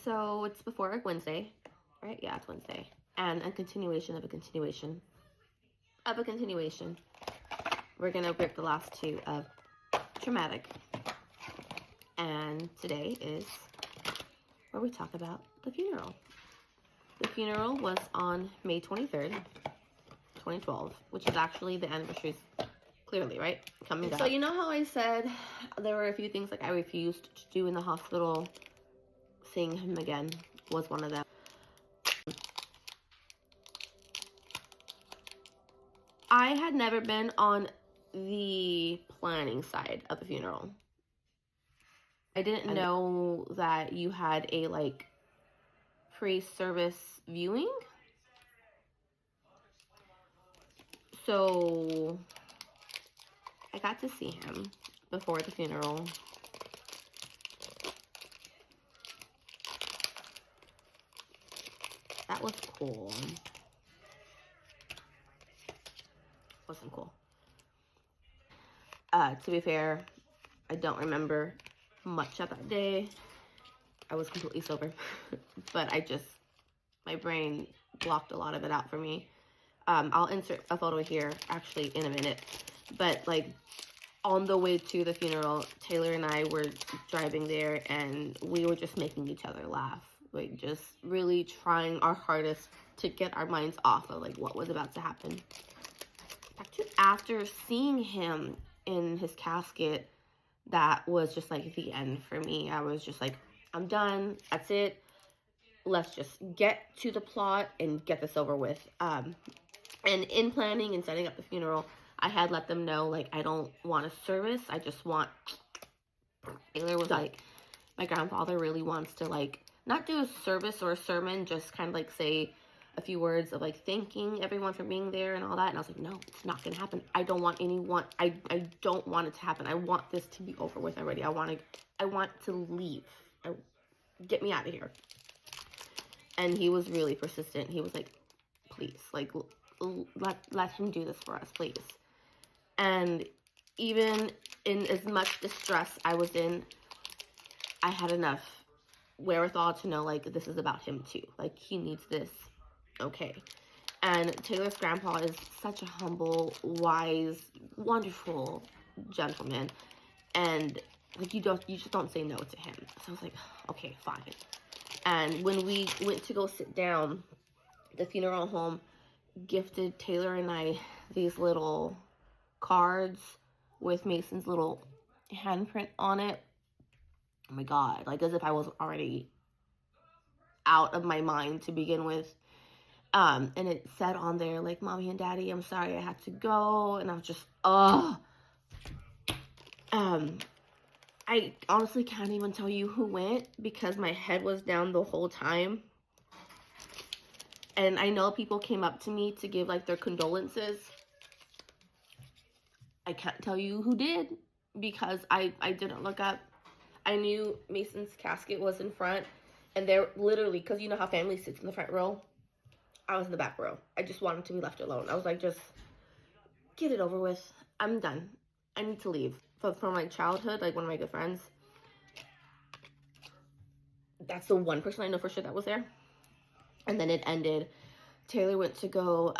So it's before like Wednesday, right? Yeah, it's Wednesday. And a continuation of a continuation of a continuation. We're gonna rip the last two of Traumatic. And today is where we talk about the funeral. The funeral was on May 23rd, 2012, which is actually the anniversary, clearly, right? Coming up. So you know how I said there were a few things like I refused to do in the hospital? Seeing him again was one of them. I had never been on the planning side of the funeral. I didn't know that you had a like pre-service viewing. So I got to see him before the funeral. That was cool. Wasn't cool. To be fair, I don't remember much of that day. I was completely sober. But my brain blocked a lot of it out for me. I'll insert a photo here actually in a minute. But like on the way to the funeral, Taylor and I were driving there and we were just making each other laugh. Like just really trying our hardest to get our minds off of like what was about to happen. After seeing him in his casket, that was just like the end for me. I was just like, I'm done. That's it. Let's just get to the plot and get this over with. And in planning and setting up the funeral, I had let them know, like, I don't want a service. I just want... Taylor was like, my grandfather really wants to, like, not do a service or a sermon, just kind of, like, say a few words of, like, thanking everyone for being there and all that. And I was like, no, it's not going to happen. I don't want anyone... I don't want it to happen. I want this to be over with already. I want to leave. Get me out of here. And he was really persistent. He was like, please, like, let him do this for us, please. And even in as much distress I was in, I had enough wherewithal to know, like, this is about him too. Like, he needs this. Okay. And Taylor's grandpa is such a humble, wise, wonderful gentleman. And, like, you just don't say no to him. So I was like, okay, fine. And when we went to go sit down, the funeral home gifted Taylor and I these little cards with Mason's little handprint on it. Oh my God, like as if I was already out of my mind to begin with. And it said on there, like, Mommy and Daddy, I'm sorry I had to go. And I was just, I honestly can't even tell you who went because my head was down the whole time. And I know people came up to me to give, like, their condolences. I can't tell you who did because I didn't look up. I knew Mason's casket was in front. And they're literally, because you know how family sits in the front row? I was in the back row. I just wanted to be left alone. I was like, just get it over with. I'm done. I need to leave. From my childhood, like one of my good friends. That's the one person I know for sure that was there. And then it ended. Taylor went to go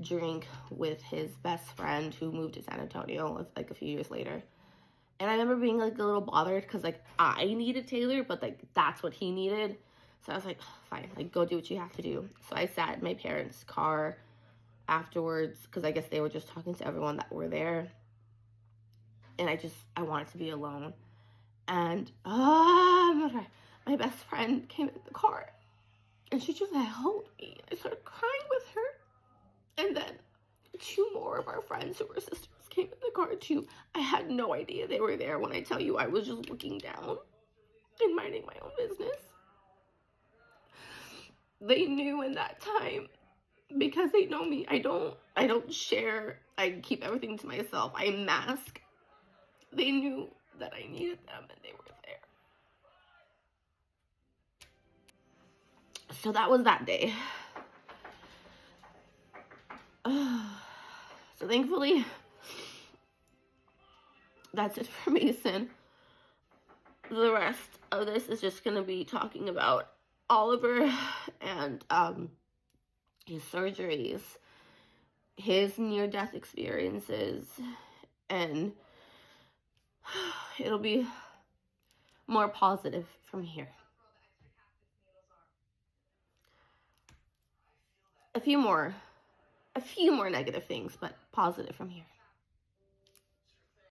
drink with his best friend who moved to San Antonio like a few years later. And I remember being like a little bothered because like I needed Taylor, but like that's what he needed. So I was like, fine, like go do what you have to do. So I sat in my parents' car afterwards because I guess they were just talking to everyone that were there. And I wanted to be alone. And my best friend came in the car and she just held me. I started crying with her. And then 2 more of our friends who were sisters came in the car too. I had no idea they were there when I tell you I was just looking down and minding my own business. They knew in that time because they know me. I don't share. I keep everything to myself. I mask. They knew that I needed them and they were there. So that was that day. So thankfully, that's it for Mason. the rest of this is just going to be talking about Oliver and his surgeries, his near-death experiences, and it'll be more positive from here. A few more negative things, but positive from here.